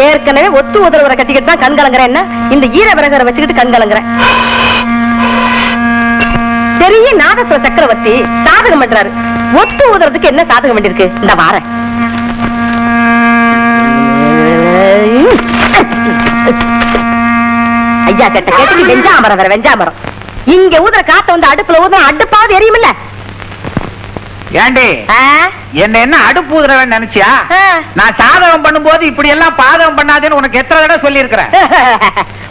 ஏற்கனவே ஒத்து உதரவரை கட்டிக்கிட்டு தான் கண் கலங்குறேன். என்ன இந்த ஈர விறகரை வச்சுக்கிட்டு கண் கலங்குறேன். பெரிய நாதஸ்வர சக்கரவர்த்தி சாதகம் பண்றாரு. ஒத்து உதறதுக்கு என்ன சாதகம் வேண்டியிருக்கு? இந்த வார ஐயா கேட்ட கேட்டுக்கு வெஞ்சாமரம் வேற வெஞ்சாமரம். இங்க ஊதுற காத்த வந்து அடுப்புல ஊதுற அடுப்பாவது எரியுமில்ல. ஏண்டி என்ன அடுப்பு ஊதுறவன் நினைச்சியா? நான் சாதகம் பண்ணும்போது இப்படி எல்லாம் பாதகம் பண்ணாதேன்னு உனக்கு எத்தனை தடவை சொல்லி இருக்கிறேன்.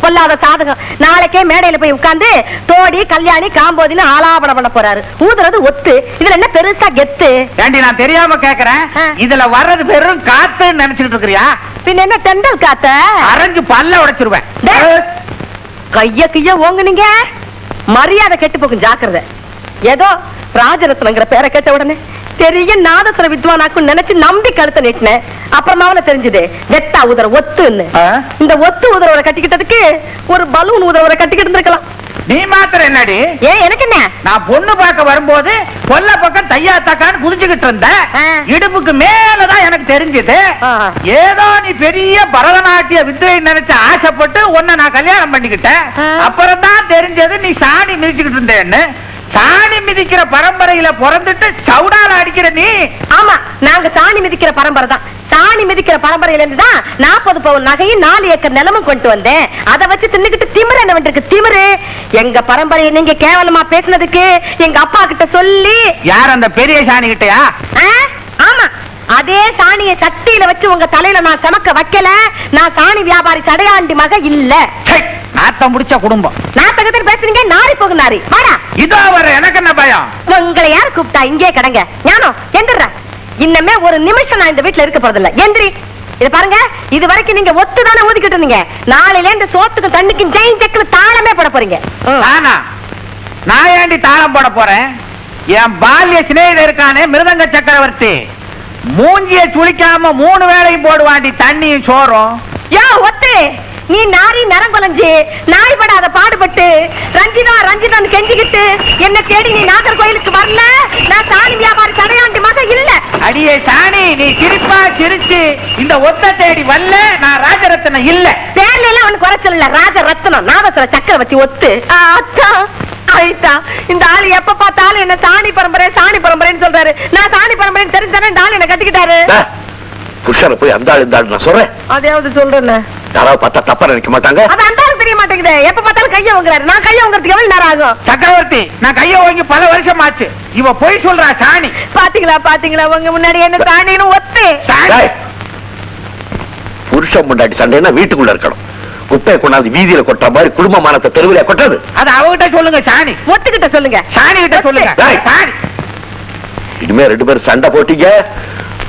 பொல்லாத சாதகம். நாளைக்கே மேடையில போய் உட்கார்ந்து தோடி கல்யாணி காம்போதின்னு ஆலாபனம் பண்ண போறாரு. ஊதுறது ஒத்து, இதுல என்ன பெருசா கெத்து? ஏண்டி நான் தெரியாம கேக்குறேன், இதுல வர்றது வெறும் காத்துன்னு நினைச்சிட்டு இருக்கிறியா? பின்ன என்ன தெண்டல் காத்த? அரைஞ்சு பல்ல உடைச்சிருவேன். கைய கைய ஓங்குனீங்க மரியாதை கெட்டு போகும், ஜாக்கிரதை. ஏதோ ராஜரத்னங்கிற பேரை கேட்ட உடனே பெரிய நாதஸ்வர வித்வானாக்கும் நினைச்சு நம்பி கழுத்த நீட்டினேன். அப்புறமா தெரிஞ்சது வெத்தா உதர ஒத்துன்னு. இந்த ஒத்து உதரவரை கட்டிக்கிட்டதுக்கு ஒரு பலூன் உதரவரை கட்டிக்கிட்டு இருந்திருக்கலாம். நீ மாத்திரம் என்னடி? எனக்கு என்ன, நான் பொண்ணு பார்க்க வரும்போது கொல்ல பக்கம் தையா தக்கான்னு குதிச்சுக்கிட்டு இருந்த இடுப்புக்கு மேலதான் எனக்கு தெரிஞ்சது. ஏதோ நீ பெரிய பரதநாட்டிய வித்தை நினைச்சு ஆசைப்பட்டு உன்னை நான் கல்யாணம் பண்ணிக்கிட்டேன். அப்புறம் தான் தெரிஞ்சது நீ சாணி மிதிச்சுக்கிட்டு இருந்தேன்னு. சாணி மிதிக்கிற பரம்பரையில பிறந்துட்டு சவுடால அடிக்கிற நீ. ஆமா, நாங்க சாணி மிதிக்கிற பரம்பரை தான். சாணி மிதிக்கிற பரம்பரையில இருந்துதான் 40 பவுன் நகையும் 4 ஏக்கர் நிலமும் கொண்டு வந்தேன். அதை வச்சு தின்னுக்கிட்டு திமிரு என்ன பண்ணிருக்கு? திமிரு. எங்க பரம்பரையை நீங்க கேவலமா பேசினதுக்கு எங்க அப்பா கிட்ட சொல்லி. யார் அந்த பெரிய சாணி கிட்டயா? ஆமா, அதே சாணியை சட்டியில வச்சு உங்க தலையில நான் சமக்க வைக்கல. நான் சாணி வியாபாரி சடையாண்டி மக இல்ல. நாத்தம் முடிச்ச குடும்பம். நாத்தகத்தில் பேசுறீங்க, நாரி போகு நாரி. வாடா. இதோ வர, எனக்கு என்ன பயம்? உங்களை யார் கூப்பிட்டா? இங்கே கடங்க. ஞானம் எந்திர. இன்னமே ஒரு நிமிஷம் நான் இந்த வீட்டுல இருக்க போறதில்ல. எந்திரி. இது பாருங்க, இது வரைக்கும் நீங்க ஒத்துதானே ஊதிக்கிட்டு இருந்தீங்க. நாளையில இந்த சோத்துக்கு தண்ணிக்கும் ஜெயின் செக்கு தாளமே போட போறீங்க. நான் ஏண்டி தாளம் போட போறேன்? என் பால்ய சிநேகிதர் இருக்கானே மிருதங்க சக்கரவர்த்தி, மூஞ்சிய சுளிக்காம 3 வேளையும் போடுவாண்டி தண்ணியும் சோறும். யா ஒத்து, நீ நாரி நரம்பலஞ்சு நாய் படாத பாடுபட்டு ரஞ்சிதா ரஞ்சிதான் கெஞ்சிக்கிட்டு என்ன தேடி நீ நாகர்கோயிலுக்கு வரல. நான் சாணி வியாபாரி சடையாண்டி மக இல்ல. அடியே சாணி, நீ சிரிப்பா சிரிச்சு இந்த ஒத்த தேடி வரல. நான் ராஜரத்னம் இல்ல. பேர்ல எல்லாம் அவனுக்கு குறைச்சல் இல்ல. ராஜரத்னம் நாதஸ்வர சக்கரவர்த்தி ஒத்து. இந்த ஆளு எப்ப பார்த்தாலும் என்ன சாணி பரம்பரை சாணி பரம்பரைன்னு சொல்றாரு. நான் சாணி பரம்பரை தெரிஞ்சானே இந்த ஆளு என்ன கட்டிக்கிட்டாரு. புருஷனை போய் அந்த ஆளு இந்த ஆளு நான் சொல்றேன். அதையாவது சொல்றேன். யாராவது பார்த்தா தப்பா நினைக்க மாட்டாங்க. அது அந்த ஆளு தெரிய மாட்டேங்குது. எப்ப பார்த்தாலும் கைய வாங்குறாரு. நான் கைய வாங்குறதுக்கு எவ்வளவு நேரம் ஆகும்? சக்கரவர்த்தி, நான் கைய வாங்கி பல வருஷம் ஆச்சு. இவ போய் சொல்றா சாணி. பாத்தீங்களா பாத்தீங்களா, உங்க முன்னாடி என்ன சாணின்னு ஒத்து. புருஷன் முன்னாடி சண்டைன்னா வீட்டுக்குள்ள இருக்கணும். குப்பையை கொண்டாந்து வீதியில கொட்ட மாதிரி குடும்ப மானத்தை தெருவில கொட்டது. அது அவகிட்ட சொல்லுங்க சாணி. ஒத்துக்கிட்ட சொல்லுங்க. சாணி கிட்ட சொல்லுங்க. இனிமே 2 பேரும் சண்டை போட்டீங்க.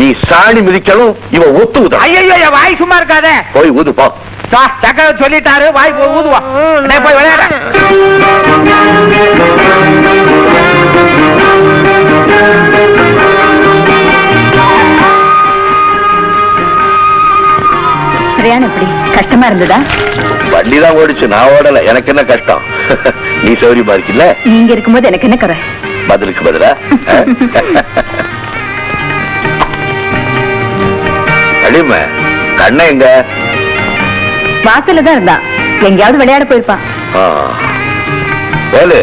நீ சாணி மிதிக்கணும், இவ ஒத்து ஊத. ஐயோ, வாய் சும்மா இருக்காதே. போய் ஊது போ. சக்கரவர்த்தி சொல்லிட்டாரு, வாய் போய் ஊதுவா. போய் விளையாட. சரியான எப்படி கஷ்டமா இருந்ததா? வண்டிதான் ஓடிச்சு, நான் ஓடல. எனக்கு என்ன கஷ்டம்? நீ சௌரியமா இருக்கல. நீங்க இருக்கும்போது எனக்கு என்ன குறை? பதிலுக்கு பதிலா அடிமை கண்ண எங்க? வாசல்ல தான் இருந்தா. எங்கேயாவது விளையாட போயிருப்பான். வேலு,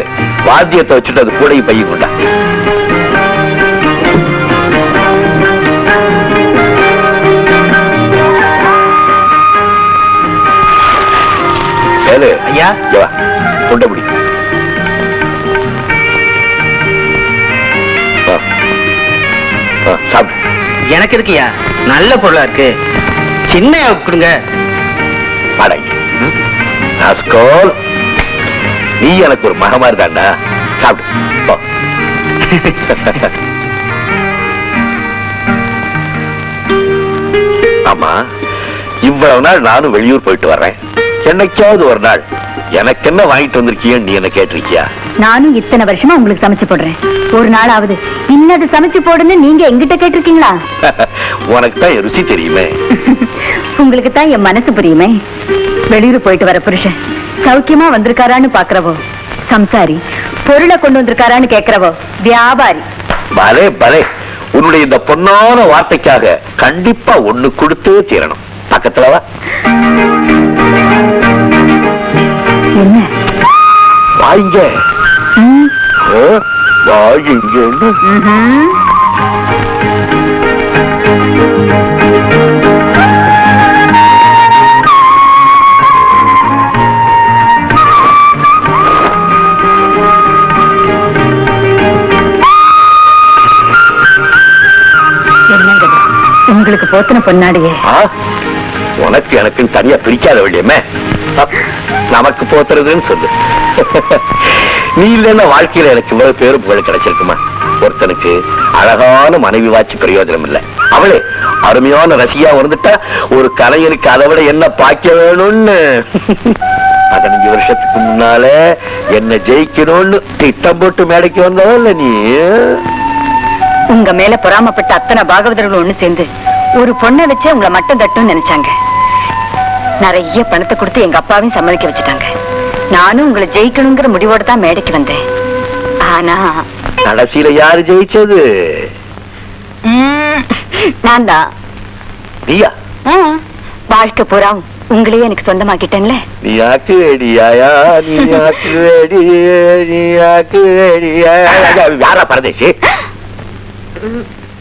வாத்தியத்தை வச்சுட்டு அது கூட பையன் கொண்டா. வேலு, ஐயா கொண்ட முடி. சாப்பிடு. எனக்கு இருக்கியா? நல்ல பொருளா இருக்கு. சின்ன கொடுங்க. நீ எனக்கு ஒரு மகமா இருக்காண்டா. சாப்பிடு. ஆமா, இவ்வளவு நாள் நானும் வெளியூர் போயிட்டு வர்றேன். என்னைக்காவது ஒரு நாள் எனக்கு என்ன வாங்கிட்டு வந்திருக்கிய நீ என்ன கேட்டிருக்கியா? நானும் இத்தனை வருஷமா உங்களுக்கு சமைச்சு போடுறேன். ஒரு நாளாவது இன்னது சமைச்சு போடுன்னு நீங்க எங்கிட்ட கேட்டிருக்கீங்களா? உனக்கு தான் ருசி தெரியுமே. உங்களுக்கு தான் என் மனசு புரியுமே. வெளியூர் போயிட்டு வர புருஷன் சௌக்கியமா வந்திருக்காரான்னு பாக்குறவோ சம்சாரி, பொருளை கொண்டு வந்திருக்காரான்னு கேக்குறவோ வியாபாரி. பலே பலே, உன்னுடைய இந்த பொன்னான வார்த்தைக்காக கண்டிப்பா ஒண்ணு கொடுத்தே தீரணும். பக்கத்துல வா. என்ன வாங்க வாங்க. உங்களுக்கு போத்தன பொன்னாடியே உனக்கு எனக்கு தனியா பிரிக்காத வேண்டியமே, நமக்கு போத்துறதுன்னு சொல்லு. நீ இல்லைன்னா வாழ்க்கையில எனக்கு இவ்வளவு பேரு புகழ் கிடைச்சிருக்குமா? ஒருத்தனுக்கு அழகான மனைவி வாட்சி பிரயோஜனம் இல்லை. அவளே அருமையான ரசிகா வந்துட்டா ஒரு கலைஞனுக்கு அதை விட என்ன பாக்க வேணும்னு 15 வருஷத்துக்கு முன்னால என்ன ஜெயிக்கணும்னு திட்டம் போட்டு மேடைக்கு வந்தவல்ல நீ. உங்க மேல பொறாமப்பட்ட அத்தனை பாகவதர்கள் ஒண்ணு சேர்ந்து ஒரு பொண்ணை வச்சு உங்களை மட்டும் தட்டும்னு நினைச்சாங்க. நிறைய பணத்தை கொடுத்து எங்க அப்பாவையும் சம்மதிக்க வச்சுட்டாங்க. நானும் உங்களை ஜெயிக்கணுங்கிற முடிவோட தான் மேடைக்கு வந்தேன். ஆனா கடைசியில யாரு ஜெயிச்சது? நான் தான். நீயா? வாழ்க்கை பூரா உங்களையே எனக்கு சொந்தமாக்கிட்டேன்ல. நீ ஆக்கு வேடியாயா, நீ ஆக்கு வேடி, நீ ஆக்கு வேடியா. யாரா பரதேசி?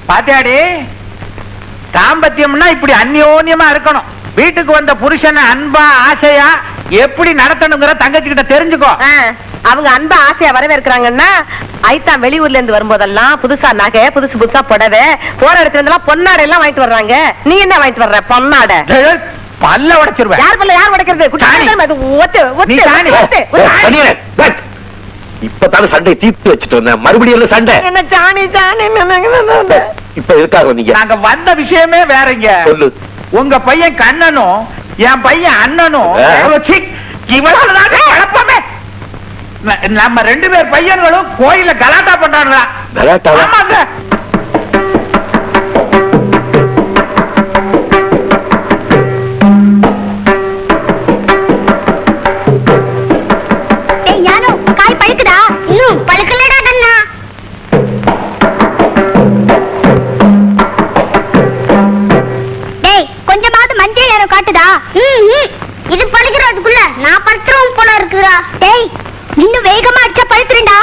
பாத்தியாடி, தாம்பத்தியம்னா இப்படி அந்யோன்யமா இருக்கணும். வீட்டுக்கு வந்த புருஷனை அன்பா ஆசையா எப்படி நடத்தணுங்கிற தங்கச்சி கிட்ட தெரிஞ்சுக்கோ. அவங்க அன்பா ஆசையா வரவேற்கிறாங்கன்னா ஐத்தான் வெளியூர்ல இருந்து வரும்போதெல்லாம் புதுசா நகை, புதுசு புதுசா புடவை, போற இடத்துல இருந்தெல்லாம் பொன்னாடை எல்லாம் வாங்கிட்டு வர்றாங்க. நீ என்ன வாங்கிட்டு வர்ற? பொன்னாடை. பல்ல உடைச்சிருவேன். யார் பல்ல யார் உடைக்கிறது? இப்பதான சண்டை தீர்த்து வச்சுட்டு வந்தேன், மறுபடியும் சண்டை என்ன ஜானி ஜானி? இப்ப எதுக்காக வந்தீங்க? நாங்க வந்த விஷயமே வேறங்க. சொல்லு. உங்க பையன் கண்ணனும் என் பையன் அண்ணனும் இவளாலதான் குழப்பமே. நம்ம 2 பேர் பையன்களும் கோயில கலாட்டா பண்றாங்களா? ஆமாங்க. காய் பழுக்குதா? இன்னும் பழுக்கலடா கண்ணா. டேய், கொஞ்சமாவது மஞ்சள் நேரம் காட்டுதா? இது பழுக்கிறதுக்குள்ள நான் பழுத்துறோம் போல இருக்குடா. டேய், இன்னும் வேகமா அடிச்சா பழுத்துறேன்டா.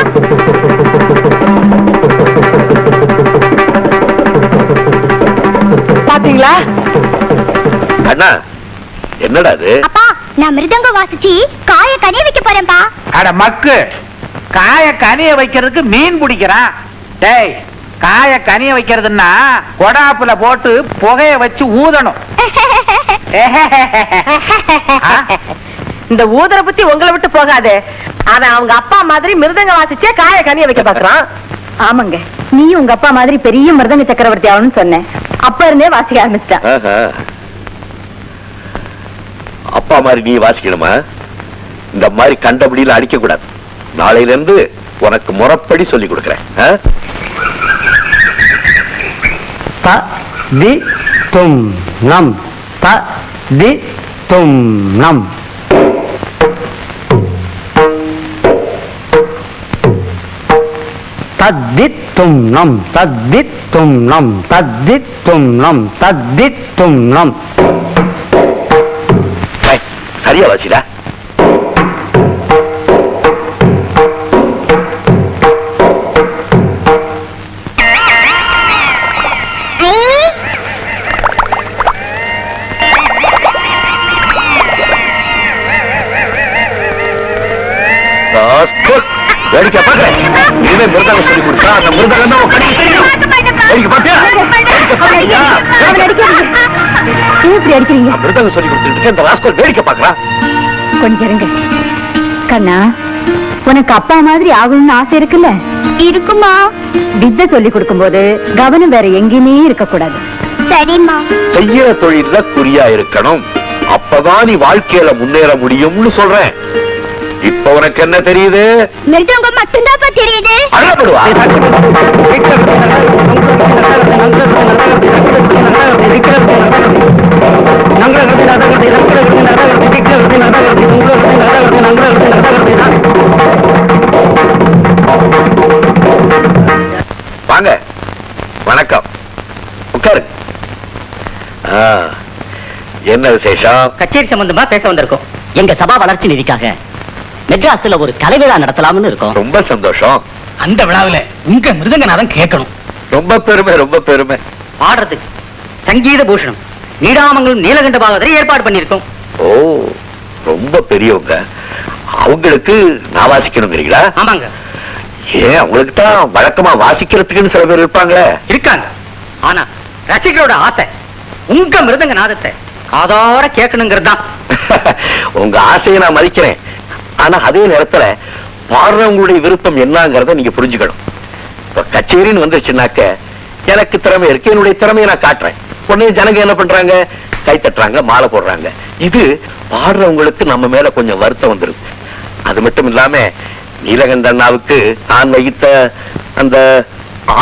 பாத்தீங்களா? அண்ணா, என்னடா அது? அப்பா, நான் மிருதங்க வாசிச்சு காய கனிய வைக்க போறேன்பா. அட மக்கு, காய கனிய வைக்கிறதுக்கு மீன் பிடிக்கிறான். டேய், காய கனிய வைக்கிறதுன்னா கொடாப்புல போட்டு புகைய வச்சு ஊதணும். இந்த ஊதர புத்தி உங்களை விட்டு போகாது. ஆனா அவங்க அப்பா மாதிரி மிருதங்க வாசிச்சே காய கனிய வைக்க பாக்குறான். ஆமாங்க, நீ உங்க அப்பா மாதிரி பெரிய மிருதங்க சக்கரவர்த்தி ஆகணும்னு சொன்னேன். அப்ப இருந்தே வாசிக்க ஆரம்பிச்சிட்டான். அப்பா மாதிரி நீ வாசிக்கணுமா? இந்த மாதிரி கண்டபடியில அடிக்க கூடாது. நாளையில இருந்து உனக்கு முறைப்படி சொல்லி கொடுக்கிறேன். த தி தும் நம், த தி தும் நம். தத்தித்தும் நம், தத்தித்தும் நம், தத்தித்தும் நம், தத்தித்தும் நம். சரியா வாசிடா. வேடிக்கை பாக்குறேன். இனிமே மிருதங்க சொல்லி கொடுத்தா அந்த மிருதங்க கடிக்க தெரியும். மிருதங்க சொல்லி கொடுத்துட்டு இந்த ராஸ்கோல் வேடிக்கை பாக்குறான். கொஞ்சம் இருங்க கண்ணா. உனக்கு அப்பா மாதிரி ஆகணும்னு ஆசை இருக்குல்ல? இருக்குமா? வித்தை சொல்லி கொடுக்கும் போது கவனம் வேற எங்கேயுமே இருக்க கூடாது. சரிம்மா. செய்யற தொழில குறியா இருக்கணும். அப்பதான் நீ வாழ்க்கையில முன்னேற முடியும்னு சொல்றேன். இப்ப உனக்கு என்ன தெரியுது? மிருதங்க மட்டும்தான்ப்பா தெரியுது. அழப்படுவா. வாங்க, வணக்கம், உட்காரு. என்ன விசேஷம்? கச்சேரி சம்பந்தமா பேச வந்திருக்கோம். எங்க சபா வளர்ச்சி நிதிக்காக மெட்ராஸ்ல ஒரு கலை விழா நடத்தலாம்னு இருக்கோம். ரொம்ப சந்தோஷம். அந்த விழாவில உங்க மிருதங்கநாதம் கேட்கணும். ரொம்ப பெருமை, ரொம்ப பெருமை. பாடுறதுக்கு சங்கீத பூஷணம் நீடாமங்கலம் நீலகண்ட பாகவதரை ஏற்பாடு பண்ணிருக்கோம். ஓ, ரொம்ப பெரியவங்க. அவங்களுக்கு நான் வாசிக்கணுங்கிறீங்களா? ஆமாங்க. ஏன், அவங்களுக்கு தான் வழக்கமா வாசிக்கிறதுக்குன்னு சில பேர் இருப்பாங்களே. இருக்காங்க. ஆனா ரசிகரோட ஆசை உங்க மிருதங்க நாதத்தை காதார கேட்கணுங்கிறது தான். உங்க ஆசையை நான் மதிக்கிறேன். ஆனா அதே நேரத்துல பாடுறவங்களுடைய விருப்பம் என்னங்கறத நீங்க புரிஞ்சுக்கணும். இப்ப கச்சேரின்னு வந்துருச்சுனாக்க எனக்கு திறமை இருக்கு, என்னுடைய திறமையை நான் காட்டுறேன். உடனே ஜனங்க என்ன பண்றாங்க? கை தட்டுறாங்க, மாலை போடுறாங்க. இது பாடுறவங்களுக்கு நம்ம மேல கொஞ்சம் வருத்தம் வந்துருது. அது மட்டும் இல்லாம நீலகண்டண்ணாவுக்கு நான் வகித்த அந்த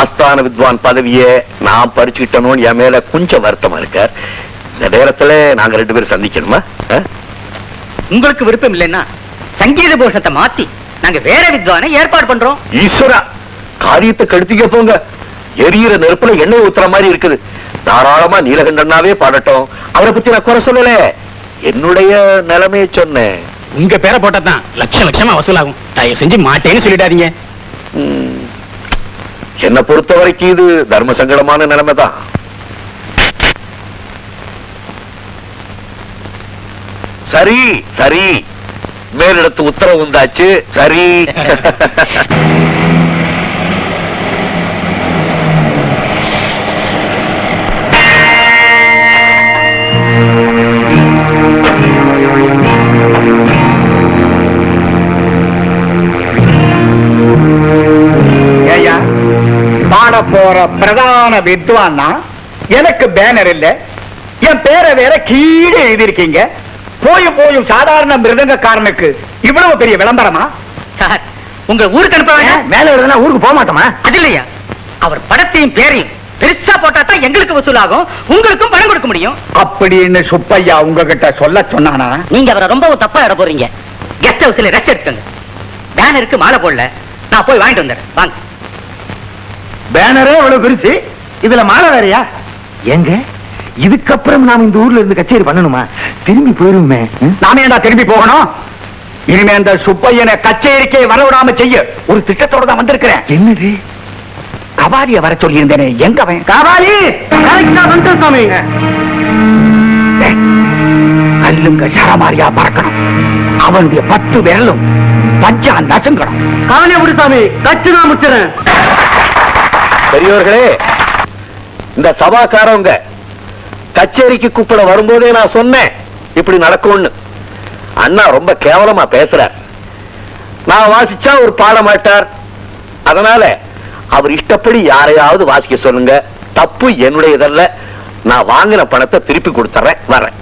ஆஸ்தான வித்வான் பதவியை நான் பறிச்சுக்கிட்டனும் என் மேல கொஞ்சம் வருத்தமா இருக்கார். இந்த நேரத்துல நாங்க 2 பேரும் சந்திக்கணுமா? உங்களுக்கு விருப்பம் இல்லைன்னா சங்கீத பூஷணத்தை மாத்தி நாங்க வேற வித்வானை ஏற்பாடு பண்றோம். ஈஸ்வரா, காரியத்தை கெடுத்துக்க போங்க. எரியிற நெருப்புல எண்ணெய் ஊத்துற மாதிரி இருக்குது. தாராளமா நீலகண்டண்ணாவே பாடட்டும். அவரை பத்தி நான் குறை சொல்லல, என்னுடைய நிலைமையை சொன்னேன். உங்க பேரை போட்டதான் லட்சமா வசூலாகும். தயவு செஞ்சு மாட்டேன்னு சொல்லிடாதீங்க. என்னை பொறுத்த வரைக்கும் இது தர்ம சங்கடமான நிலைமை தான். சரி சரி, மேலிடத்து உத்தரவு உண்டாச்சு. சரி. பாட போற பிரதான வித்வான்னா எனக்கு பேனர் இல்ல, என் பேரை வேற கீழே எழுதியிருக்கீங்க. போயும் சாதாரண மிருதங்கக்காரனுக்கு இவ்வளவு பெரிய விளம்பரமா? சார், உங்க ஊருக்கு அனுப்ப வேண்டாம். மேல எழுதுனா ஊருக்கு போக மாட்டோமா? அது இல்லையா, அவர் படத்தையும் பேரையும் பெருசா போட்டா தான் எங்களுக்கு வசூலாகும், உங்களுக்கும் பணம் கொடுக்க முடியும். அப்படின்னு சுப்பையா உங்ககிட்ட சொல்ல சொன்னானா? நீங்க அவரை ரொம்பவும் தப்பா இட போறீங்க. கெஸ்ட் ஹவுஸ்ல ரெஸ்ட் எடுத்துங்க. பேனருக்கு மாலை போடல, நான் போய் வாங்கிட்டு வந்துடுறேன். வாங்க. பேனரே இவ்வளவு பெருசு, இதுல மாலை வேறையா? எங்க இதுக்கப்புறம் நாம இந்த ஊர்ல இருந்து கச்சேரி பண்ணணுமா? திரும்பி போயிருமே. நாம ஏண்டா திரும்பி போகணும்? இனிமே அந்த சுப்பையனை கச்சேரிக்கே வரவிடாம செய்ய ஒரு திட்டத்தோட தான் வந்திருக்கிறேன். என்னது? கபாலிய வர சொல்லி இருந்தேனே, எங்க அவன்? கபாலி சாமி. கல்லுங்க சரமாரியா பறக்கணும். அவனுடைய 10 விரலும் பஞ்சா நசுங்கணும். காவலிய குருசாமி, கட்சி நான் முச்சுறேன். பெரியோர்களே, இந்த சபாக்காரவங்க கச்சேரிக்கு கூப்பிட வரும்போதே நான் சொன்னேன் இப்படி நடக்கும்னு. அண்ணா ரொம்ப கேவலமா பேசுறார். நான் வாசிச்சா ஒரு பாட மாட்டார். அதனால அவர் இஷ்டப்படி யாரையாவது வாசிக்க சொல்லுங்க. தப்பு என்னுடையதல்ல. நான் வாங்கின பணத்தை திருப்பி கொடுத்துறேன். வரேன்.